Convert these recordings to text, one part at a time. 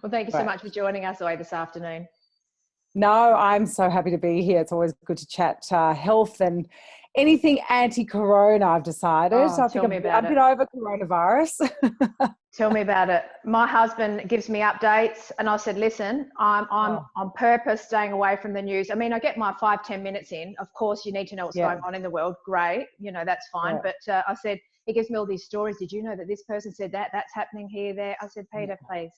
Well, thank you so Right. much for joining us, Zoe, this afternoon. No, I'm so happy to be here. It's always good to chat health and anything anti-corona, I've decided. Oh, So I think tell me about I've it. been over coronavirus. Tell me about it. My husband gives me updates, and I said, "Listen, I'm Oh, on purpose staying away from the news. I mean, I get my 5-10 minutes in. Of course, you need to know what's yeah, going on in the world. Great, that's fine. yeah, But I said, he gives me all these stories. Did you know that this person said that? That's happening here, there. I said, Peter, yeah. please,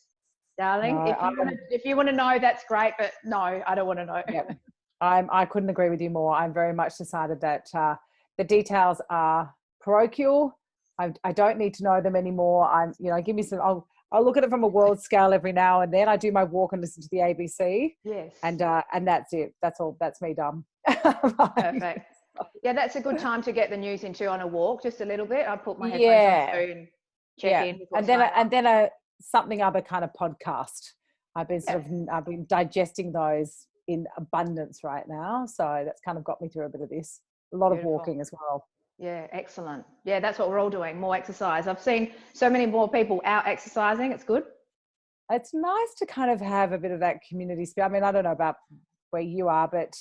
No, darling, if you want to know, that's great. But no, I don't want to know. yeah. I couldn't agree with you more. I'm very much decided that the details are parochial. I don't need to know them anymore. Give me some. I'll look at it from a world scale every now and then. I do my walk and listen to the ABC, Yes, and that's it. That's all. That's me done. perfect. Yeah, that's a good time to get the news into on a walk, just a little bit. I put my headphones on Yeah, too and check yeah, in with and what's then going on. a something other kind of podcast. Yeah, I've been digesting those in abundance right now, so that's kind of got me through a bit of this. A lot of beautiful. walking as well. Yeah, excellent. Yeah, that's what we're all doing, more exercise. I've seen so many more people out exercising. It's good. It's nice to kind of have a bit of that community spirit. I mean, I don't know about where you are, but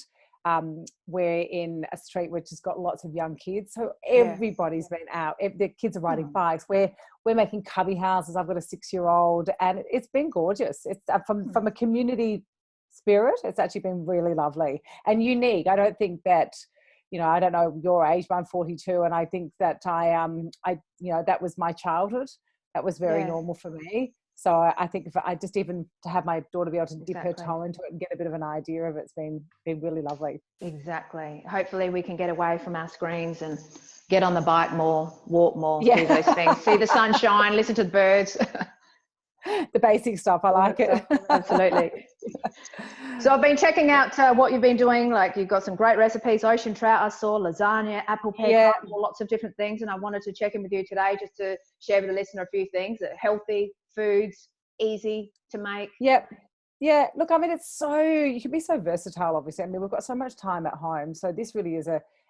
we're in a street which has got lots of young kids, so Yeah. everybody's been out. The kids are riding Hmm. bikes. We're making cubby houses. I've got a 6-year-old, and it's been gorgeous. It's from a community spirit. It's actually been really lovely and unique. I don't think that. I don't know your age, but I'm 42, and I think that that was my childhood. That was very Yeah, normal for me. So I think if I just even to have my daughter be able to dip her exactly. toe into it and get a bit of an idea of it's been really lovely. Exactly. Hopefully we can get away from our screens and get on the bike more, walk more, do those things, see Yeah. the sunshine, listen to the birds, The basic stuff. I all like that stuff. it. Absolutely. So I've been checking out what you've been doing. Like you've got some great recipes, ocean trout I saw, lasagna, apple pear Yeah. crumble, lots of different things. And I wanted to check in with you today just to share with the listener a few things that are healthy foods, easy to make. Yep. Yeah. Look, I mean, you can be so versatile, obviously. I mean, we've got so much time at home. So this really is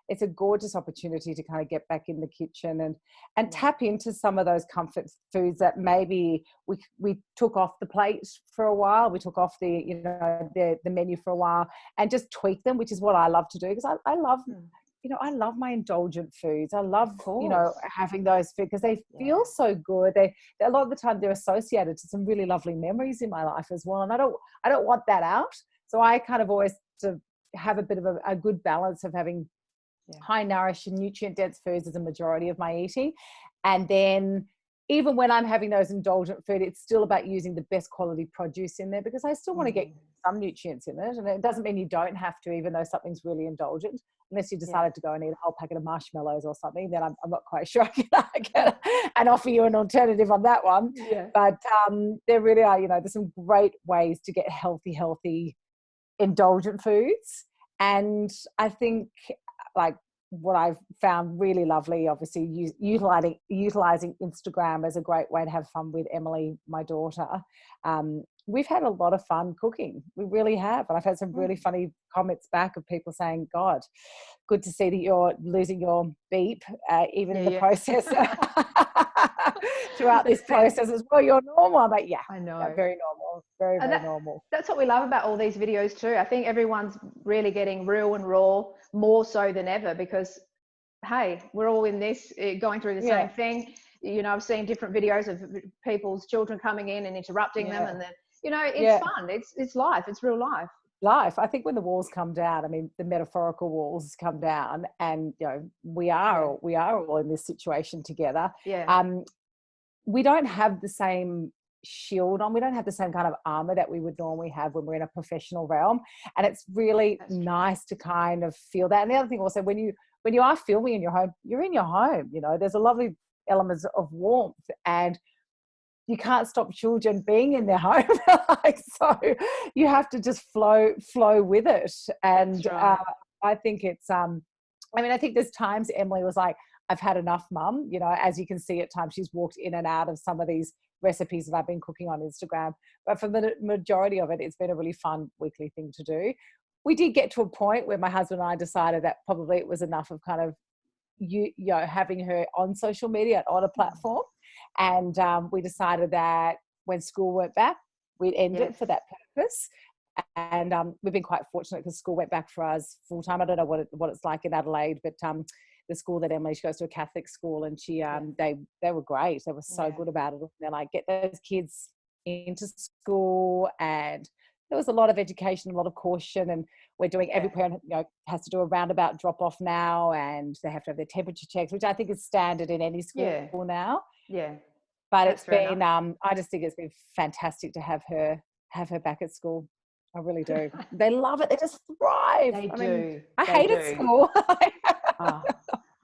it's a gorgeous opportunity to kind of get back in the kitchen and Yeah. tap into some of those comfort foods that maybe we took off the plate for a while. We took off the menu for a while and just tweak them, which is what I love to do because I love I love my indulgent foods. I love, Of course. having those foods because they Yeah. feel so good. A lot of the time they're associated to some really lovely memories in my life as well. And I don't want that out. So I kind of always sort of have a bit of a good balance of having high nourish and nutrient dense foods as a majority of my eating. And then even when I'm having those indulgent food, it's still about using the best quality produce in there because I still want to get some nutrients in it. And it doesn't mean you don't have to, even though something's really indulgent, unless you decided to go and eat a whole packet of marshmallows or something, then I'm not quite sure I can and offer you an alternative on that one. Yeah. But there really are, there's some great ways to get healthy, indulgent foods. And I think like what I've found really lovely, obviously utilizing Instagram as a great way to have fun with Emily, my daughter. We've had a lot of fun cooking. We really have. And I've had some really funny comments back of people saying, God, good to see that you're losing your beep, even in the process. Throughout this process as well, you're normal. I'm like, yeah, I know. very normal, very normal. That's what we love about all these videos too. I think everyone's really getting real and raw more so than ever because, hey, we're all in this, going through the same thing. I've seen different videos of people's children coming in and interrupting them, and then it's fun. It's life. It's real life. I think when the walls come down, I mean, the metaphorical walls come down, and we are all in this situation together. We don't have the same shield on. We don't have the same kind of armor that we would normally have when we're in a professional realm, and it's really nice to kind of feel that. And the other thing also, when you are filming in your home, you're in your home. There's a lovely element of warmth, and you can't stop children being in their home. So you have to just flow with it. And I think it's I think there's times Emily was like, I've had enough, Mum. As you can see, at times she's walked in and out of some of these recipes that I've been cooking on Instagram. But for the majority of it, it's been a really fun weekly thing to do. We did get to a point where my husband and I decided that probably it was enough of kind of having her on social media, on a platform. And we decided that when school went back, we'd end it for that purpose. And we've been quite fortunate because school went back for us full time. I don't know what it's like in Adelaide, but the school that Emily, she goes to a Catholic school, and she they were great. They were so good about it. They're like, get those kids into school, and there was a lot of education, a lot of caution, and we're doing, every parent has to do a roundabout drop off now, and they have to have their temperature checks, which I think is standard in any school now. But it's been I just think it's been fantastic to have her back at school. I really do. They love it. They just thrive. I hated school.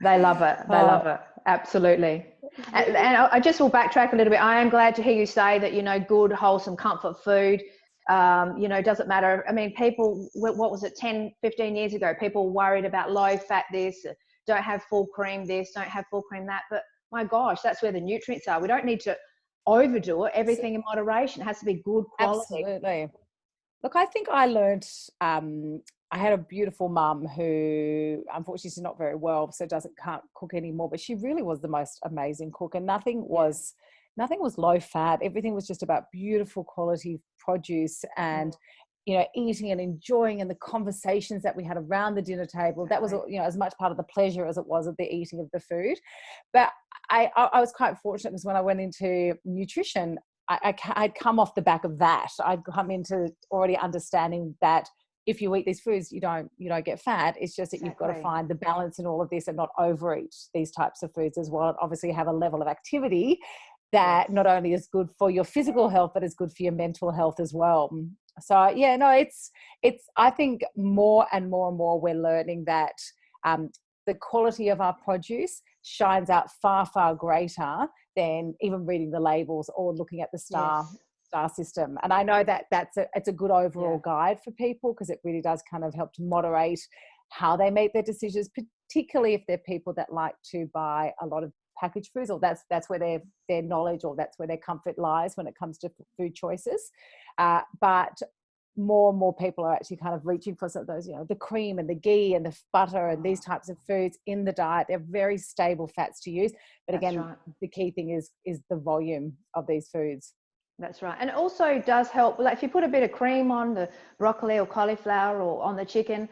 They love it. They love it. Absolutely. And I just will backtrack a little bit. I am glad to hear you say that, good, wholesome, comfort food, doesn't matter. I mean, people, what was it, 10, 15 years ago, people worried about low fat this, don't have full cream this, don't have full cream that. But my gosh, that's where the nutrients are. We don't need to overdo it. Everything in moderation. It has to be good quality. Absolutely. Look, I think I learned, I had a beautiful mum who, unfortunately, she's not very well, so can't cook anymore, but she really was the most amazing cook, and nothing was low fat. Everything was just about beautiful quality produce and, eating and enjoying, and the conversations that we had around the dinner table. That was, as much part of the pleasure as it was of the eating of the food. But I was quite fortunate because when I went into nutrition, I'd come off the back of that. I'd come into already understanding that if you eat these foods, you don't get fat. It's just that you've got to find the balance in all of this and not overeat these types of foods as well. And obviously have a level of activity that not only is good for your physical health, but is good for your mental health as well. So it's I think more and more we're learning that the quality of our produce shines out far, far greater than even reading the labels or looking at the star system. And I know that it's a good overall guide for people, because it really does kind of help to moderate how they make their decisions, particularly if they're people that like to buy a lot of packaged foods, or that's where their knowledge or that's where their comfort lies when it comes to food choices. But more and more people are actually kind of reaching for some of those, the cream and the ghee and the butter and these types of foods in the diet. They're very stable fats to use. But again, the key thing is the volume of these foods. That's right. And it also does help, like if you put a bit of cream on the broccoli or cauliflower or on the chicken,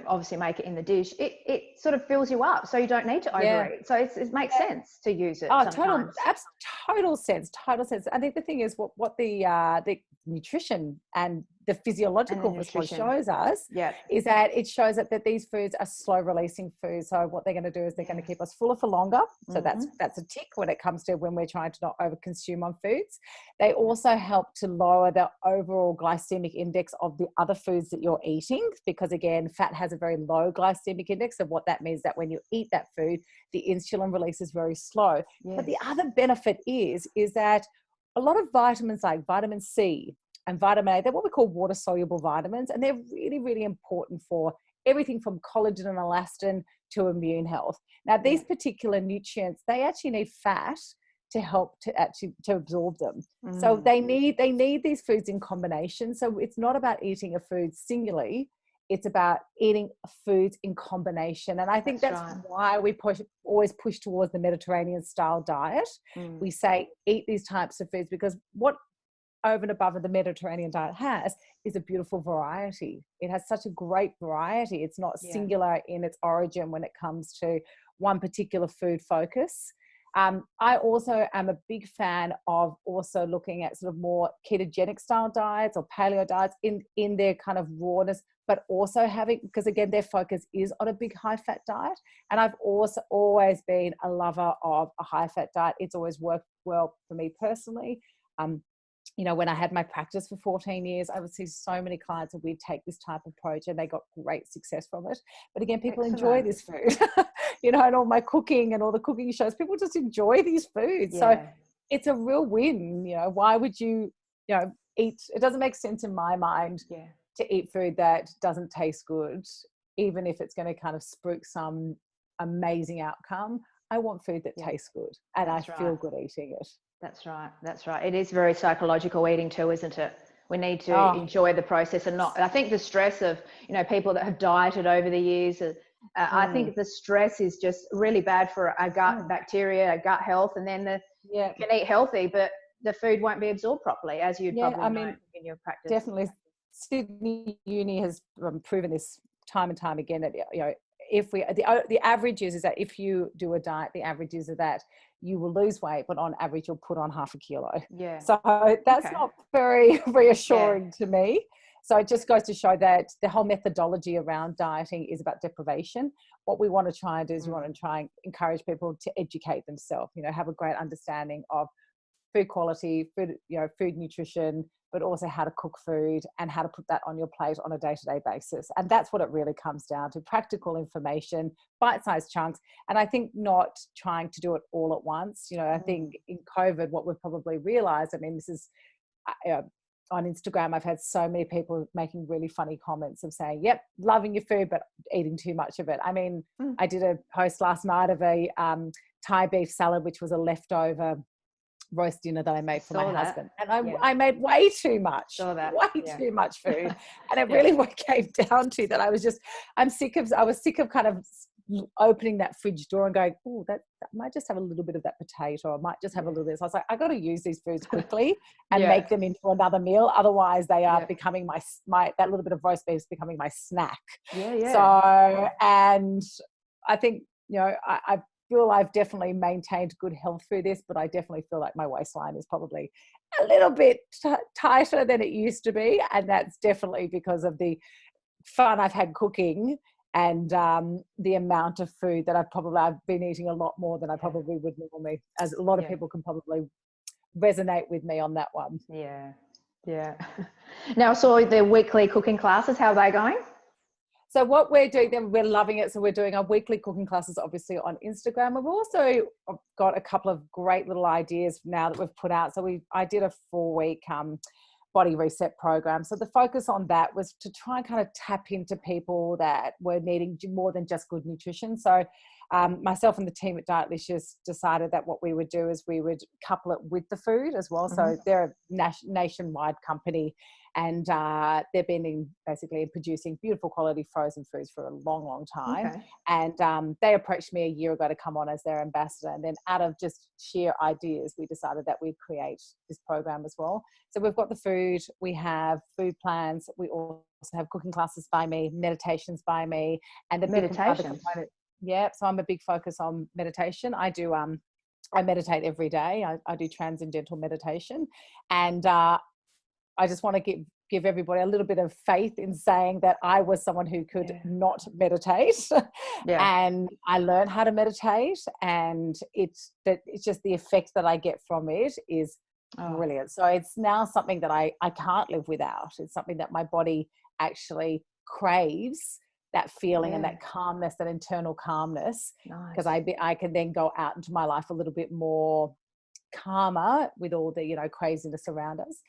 obviously make it in the dish, it sort of fills you up, so you don't need to overeat. So it makes sense to use it. Total sense. I think the thing is what the nutrition and the physiological response shows us is that it shows that these foods are slow releasing foods. So what they're going to do is they're going to keep us fuller for longer. So that's a tick when it comes to when we're trying to not over consume on foods. They also help to lower the overall glycemic index of the other foods that you're eating, because again, fat has a very low glycemic index. So what that means that when you eat that food, the insulin release is very slow. But the other benefit is that a lot of vitamins like vitamin C and vitamin A, they're what we call water soluble vitamins, and they're really, really important for everything from collagen and elastin to immune health. Now, these particular nutrients, they actually need fat to help to absorb them. So they need these foods in combination. So it's not about eating a food singularly, it's about eating foods in combination. And I think that's why we always push towards the Mediterranean style diet. We say eat these types of foods, because what over and above the Mediterranean diet has is a beautiful variety. It has such a great variety. It's not singular in its origin when it comes to one particular food focus. I also am a big fan of also looking at sort of more ketogenic style diets or paleo diets in their kind of rawness, but also having, because again, their focus is on a big high fat diet. And I've also always been a lover of a high fat diet. It's always worked well for me personally. When I had my practice for 14 years, I would see so many clients and we'd take this type of approach and they got great success from it. But again, people enjoy this food, and all my cooking and all the cooking shows, people just enjoy these foods. So it's a real win. Why would you, eat? It doesn't make sense in my mind to eat food that doesn't taste good, even if it's going to kind of spruik some amazing outcome. I want food that tastes good, and I feel good eating it. That's right. It is very psychological eating too, isn't it? We need to enjoy the process and not, I think the stress of, people that have dieted over the years, I think the stress is just really bad for our gut bacteria, our gut health, and then you can eat healthy, but the food won't be absorbed properly, as you'd probably know in your practice. Definitely. Sydney Uni has proven this time and time again, that, you know, if we, the average is that if you do a diet, the average is that you will lose weight, but on average you'll put on 0.5 kilo. Yeah. So that's not very reassuring to me. So it just goes to show that the whole methodology around dieting is about deprivation. What we want to try and do is we want to try and encourage people to educate themselves, you know, have a great understanding of food quality, food, you know, food nutrition, but also how to cook food and how to put that on your plate on a day-to-day basis. And that's what it really comes down to: practical information, bite-sized chunks. And I think not trying to do it all at once. You know, I think in COVID, what we've probably realized, I mean, this is on Instagram, I've had so many people making really funny comments of saying, yep, loving your food, but eating too much of it. I mean, I did a post last night of a Thai beef salad, which was a leftover roast dinner that I made for my husband, and I made way too much, too much food, and it really came down to that. I was sick of kind of opening that fridge door and going, oh, that might just have a little bit of that potato, or might just have a little bit. So I was like, I got to use these foods quickly and make them into another meal. Otherwise, they are becoming my that little bit of roast beef is becoming my snack. So, and I think, you know, I feel I've definitely maintained good health through this, but I definitely feel like my waistline is probably a little bit tighter than it used to be, and that's definitely because of the fun I've had cooking and the amount of food that I've been eating a lot more than I probably would normally, as a lot of people can probably resonate with me on that one. Now, so the weekly cooking classes, how are they going? So what we're doing, we're loving it. So we're doing our weekly cooking classes, obviously, on Instagram. We've also got a couple of great little ideas now that we've put out. So I did a 4-week body reset program. So the focus on that was to try and kind of tap into people that were needing more than just good nutrition. So myself and the team at Dietlicious decided that what we would do is we would couple it with the food as well. So they're a nationwide company, and they've been basically producing beautiful quality frozen foods for a long, long time. And they approached me a year ago to come on as their ambassador. And then out of just sheer ideas, we decided that we'd create this program as well. So we've got the food, we have food plans, we also have cooking classes by me, meditations by me, and the meditation. So I'm a big focus on meditation. I meditate every day. I do transcendental meditation, and I just want to give everybody a little bit of faith in saying that I was someone who could not meditate, and I learned how to meditate, and it's just the effect that I get from it is brilliant. So it's now something that I can't live without. It's something that my body actually craves, that feeling and that calmness, that internal calmness, because I can then go out into my life a little bit more calmer with all the, you know, craziness around us.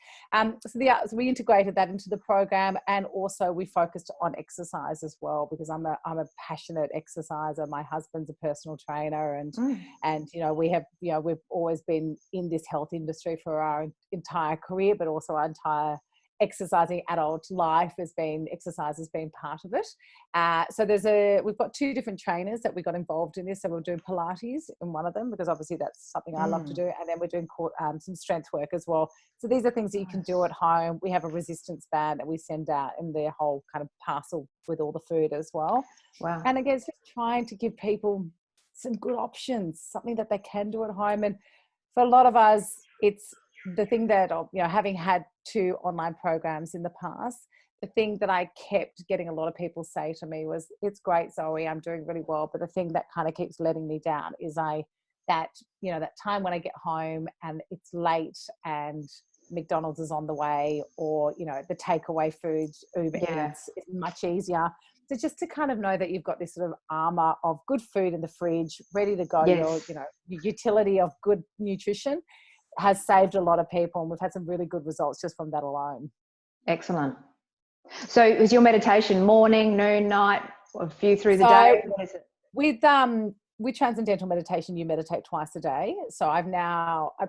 So we integrated that into the program, and also we focused on exercise as well, because I'm a passionate exerciser. My husband's a personal trainer, and you know, we've always been in this health industry for our entire career, but also our entire exercising adult life exercise has been part of it. So we've got 2 different trainers that we got involved in this. So we're doing Pilates in one of them, because obviously that's something I love to do. And then we're doing some strength work as well. So these are things that you can do at home. We have a resistance band that we send out in their whole kind of parcel with all the food as well. Wow. And again, it's just trying to give people some good options, something that they can do at home. And for a lot of us, it's the thing that, you know, having had 2 online programs in the past, the thing that I kept getting a lot of people say to me was, it's great, Zoe, I'm doing really well, but the thing that kind of keeps letting me down is that time when I get home and it's late and McDonald's is on the way, or, you know, the takeaway foods, Uber Eats is much easier. So just to kind of know that you've got this sort of armor of good food in the fridge, ready to go, your utility of good nutrition has saved a lot of people, and we've had some really good results just from that alone. Excellent. So is your meditation morning, noon, night, a few through the day? What is it? With transcendental meditation, you meditate twice a day. So I've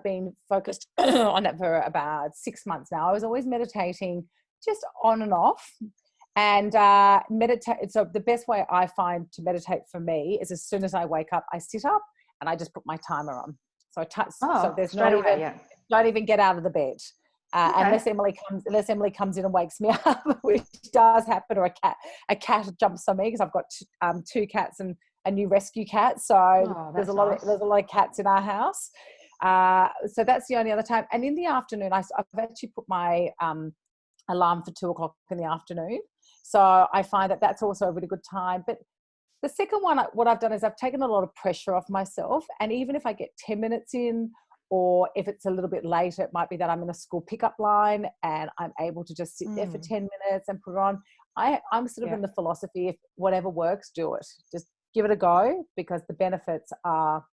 been focused on that for about 6 months now. I was always meditating just on and off, and meditate. So the best way I find to meditate for me is, as soon as I wake up, I sit up and I just put my timer on. So so there's not even don't even get out of the bed. Unless Emily comes in and wakes me up, which does happen, or a cat jumps on me, because I've got 2 cats and a new rescue cat. So there's a lot of cats in our house. So that's the only other time. And in the afternoon, I've actually put my alarm for 2:00 in the afternoon. So I find that that's also a really good time. But the second one, what I've done is I've taken a lot of pressure off myself. And even if I get 10 minutes in, or if it's a little bit later, it might be that I'm in a school pickup line and I'm able to just sit there for 10 minutes and put it on. I'm sort of in the philosophy, if whatever works, do it. Just give it a go, because the benefits are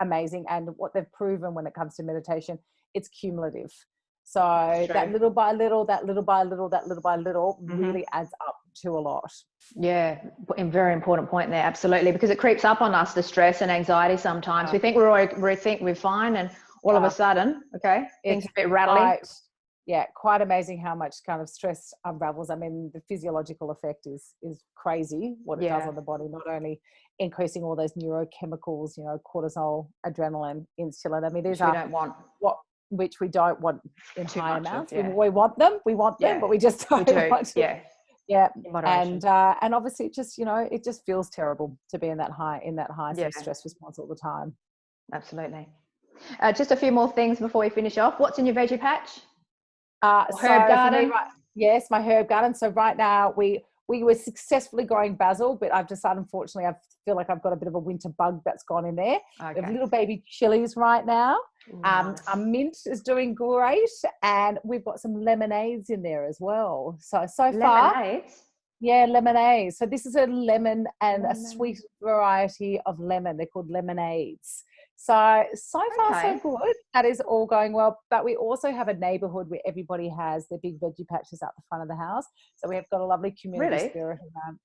amazing. And what they've proven when it comes to meditation, it's cumulative. So that little by little, really adds up to a lot. Yeah, a very important point there, absolutely, because it creeps up on us, the stress and anxiety sometimes. We think we're fine, and all of a sudden, things are a bit rattly. Quite amazing how much kind of stress unravels. I mean, the physiological effect is crazy, what it does on the body, not only increasing all those neurochemicals, cortisol, adrenaline, insulin. I mean, these are which we don't want in high amounts. We want them, but we just don't want to. And obviously it just feels terrible to be in that high sort of stress response all the time. Absolutely. Just a few more things before we finish off. What's in your veggie patch? Herb garden? Yes, my herb garden. So right now we were successfully growing basil, but I've decided, unfortunately, I feel like I've got a bit of a winter bug that's gone in there. We have little baby chilies right now. Nice. Our mint is doing great, and we've got some lemonades in there as well. So far, lemonades. Yeah, lemonade. So this is a lemon and a sweet variety of lemon. They're called lemonades. So far, so good. That is all going well. But we also have a neighbourhood where everybody has their big veggie patches out the front of the house. So we have got a lovely community spirit around.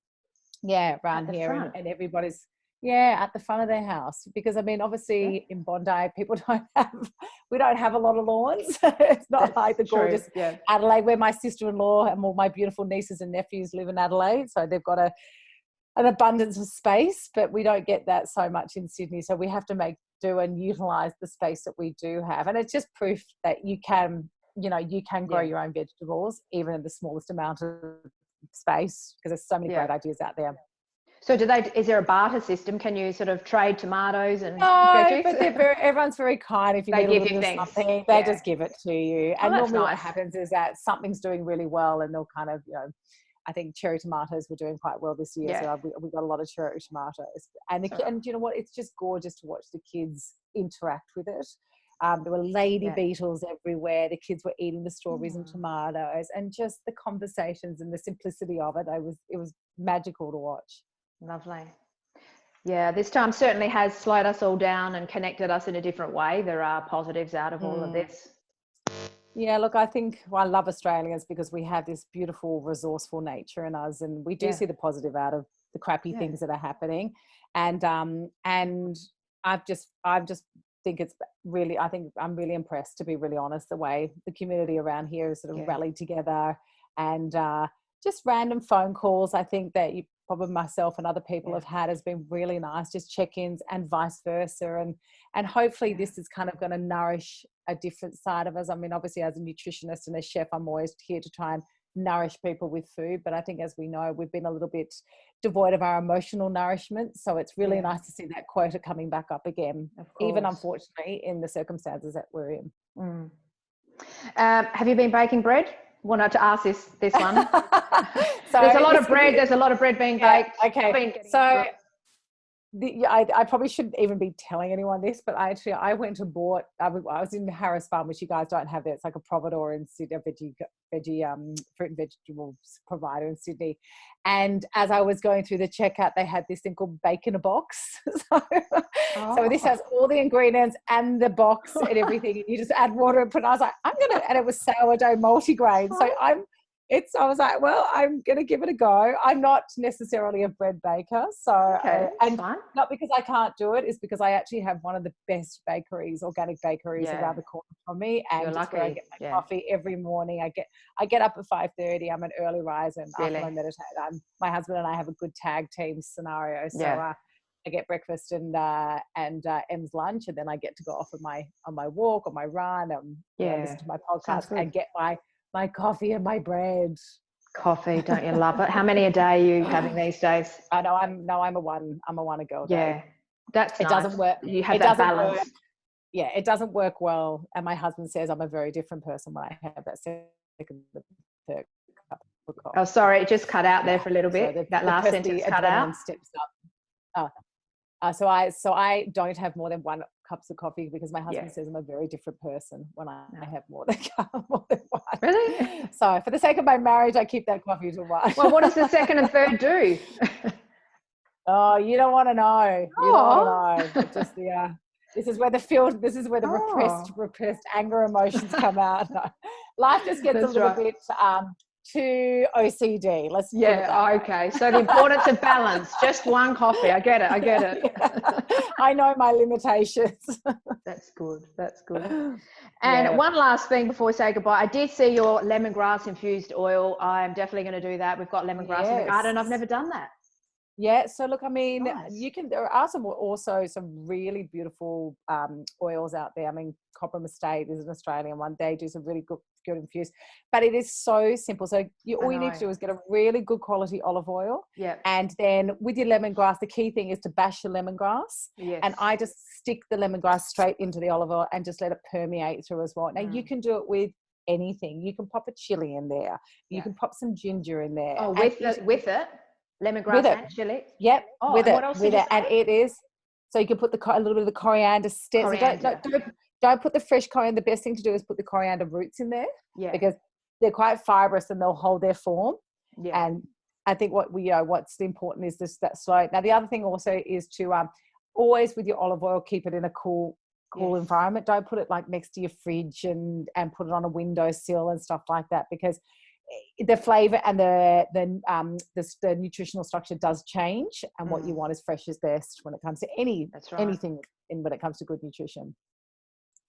Yeah, around here, and everybody's at the front of their house, because I mean, obviously in Bondi, we don't have a lot of lawns. It's not like the gorgeous Adelaide, where my sister-in-law and all my beautiful nieces and nephews live in Adelaide. So they've got an abundance of space, but we don't get that so much in Sydney. So we have to make do and utilize the space that we do have. And it's just proof that you can grow your own vegetables, even in the smallest amount of space, because there's so many great ideas out there. So is there a barter system? Can you sort of trade tomatoes and veggies? But everyone's very kind. If you need a little bit of something, they just give it to you. And normally what happens is that something's doing really well, and they'll kind of, I think cherry tomatoes were doing quite well this year. So we got a lot of cherry tomatoes. And you know what? It's just gorgeous to watch the kids interact with it. There were lady beetles everywhere. The kids were eating the strawberries and tomatoes, and just the conversations and the simplicity of it. It was magical to watch. Lovely. Yeah, this time certainly has slowed us all down and connected us in a different way. There are positives out of all of this. Yeah, look, I think I love Australians because we have this beautiful, resourceful nature in us, and we do see the positive out of the crappy things that are happening. And I've just think it's really, I think I'm really impressed, to be really honest, the way the community around here has sort of rallied together, and just random phone calls. I think that probably myself and other people have had has been really nice, just check-ins, and vice versa. And hopefully this is kind of going to nourish a different side of us. I mean, obviously as a nutritionist and a chef, I'm always here to try and nourish people with food. But I think, as we know, we've been a little bit devoid of our emotional nourishment. So it's really nice to see that quota coming back up again, even unfortunately in the circumstances that we're in. Have you been baking bread? Wanted to ask this one. So there's a lot of bread. There's a lot of bread being baked. Okay. So I probably shouldn't even be telling anyone this, but I went and bought. I was in Harris Farm, which you guys don't have there. It's like a providor in Sydney, veggie fruit and vegetables provider in Sydney. And as I was going through the checkout, they had this thing called Bake in a Box. So this has all the ingredients and the box and everything, and you just add water and put it. I was like, and it was sourdough multigrain. So I was like, well, I'm going to give it a go. I'm not necessarily a bread baker. So, not because I can't do it, it's because I actually have one of the best bakeries, organic bakeries around the corner from me. And it's where I get my coffee every morning. I get up at 5:30. I'm an early riser, and after I meditate, my husband and I have a good tag team scenario. So I get breakfast and Em's lunch, and then I get to go off on my walk, on my run, and listen to my podcast and get my coffee and my bread. Coffee, don't you love it? How many a day are you having these days? I know I'm a one a girl day. Yeah, that's it nice. Doesn't work. You have that balance. Yeah, it doesn't work well, and my husband says I'm a very different person when I have that second, third cup of coffee. Oh, sorry, it just cut out there for a little bit. So that last sentence cut out. Steps up. So I don't have more than 1 cup of coffee because my husband says I'm a very different person when I have more than one. Really? So for the sake of my marriage, I keep that coffee to 1. Well, what does the second and third do? Oh, you don't want to know. You don't want to know. It's just this is where the repressed anger emotions come out. No. Life just gets a little bit too OCD. Okay. So the importance of balance. Just 1 coffee. I get it. Yeah. I know my limitations. That's good. And one last thing before we say goodbye. I did see your lemongrass infused oil. I'm definitely going to do that. We've got lemongrass in the garden. I've never done that. Yeah, so look, I mean, nice. There are some really beautiful oils out there. I mean, Copper Estate is an Australian one. They do some really good infused, but it is so simple. So all you need to do is get a really good quality olive oil. Yeah. And then with your lemongrass, the key thing is to bash your lemongrass. Yes. And I just stick the lemongrass straight into the olive oil and just let it permeate through as well. Now you can do it with anything. You can pop a chili in there. You can pop some ginger in there. Oh, with it? Lemongrass and chili. Yep. Oh, with it. What else with it. And it is. So you can put a little bit of the coriander stems. Coriander. Don't put the fresh coriander. The best thing to do is put the coriander roots in there. Yeah. Because they're quite fibrous and they'll hold their form. Yeah. And I think what's important is just that slow. Now the other thing also is to always with your olive oil keep it in a cool environment. Don't put it like next to your fridge and put it on a windowsill and stuff like that, because the flavor and the nutritional structure does change, and what you want is fresh is best when it comes to anything when it comes to good nutrition.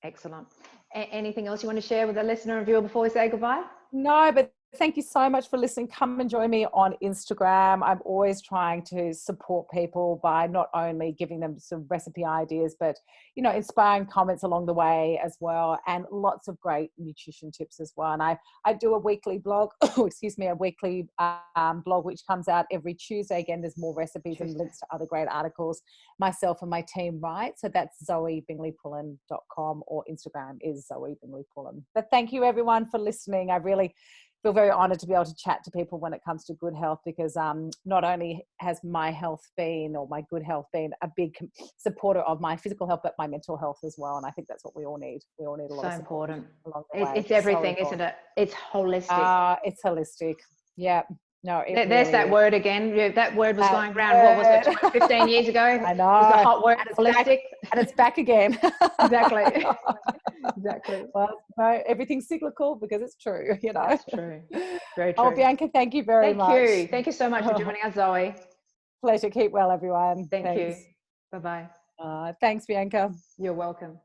Excellent. Anything else you want to share with the listener and viewer before we say goodbye? No, but thank you so much for listening. Come and join me on Instagram. I'm always trying to support people by not only giving them some recipe ideas, but, inspiring comments along the way as well, and lots of great nutrition tips as well. And I do a weekly blog, blog, which comes out every Tuesday. Again, there's more recipes and links to other great articles myself and my team write. So that's zoebingleypullin.com, or Instagram is Zoe Bingley Pullin. But thank you everyone for listening. I really feel very honored to be able to chat to people when it comes to good health, because not only has my good health been a big supporter of my physical health, but my mental health as well. And I think that's what we all need. We all need a lot of support along the way. It's everything, isn't it? It's holistic. It's holistic. Yeah. No, there's really that word again. That word was going around. What was it? 15 years ago. I know. It was a hot word. And it's back again. Exactly. Well, no, everything's cyclical because it's true. That's true. Very true. Oh, Bianca, thank you very much. Thank you so much for joining us, Zoe. Pleasure. Keep well, everyone. Thank you. Bye-bye. Thanks, Bianca. You're welcome.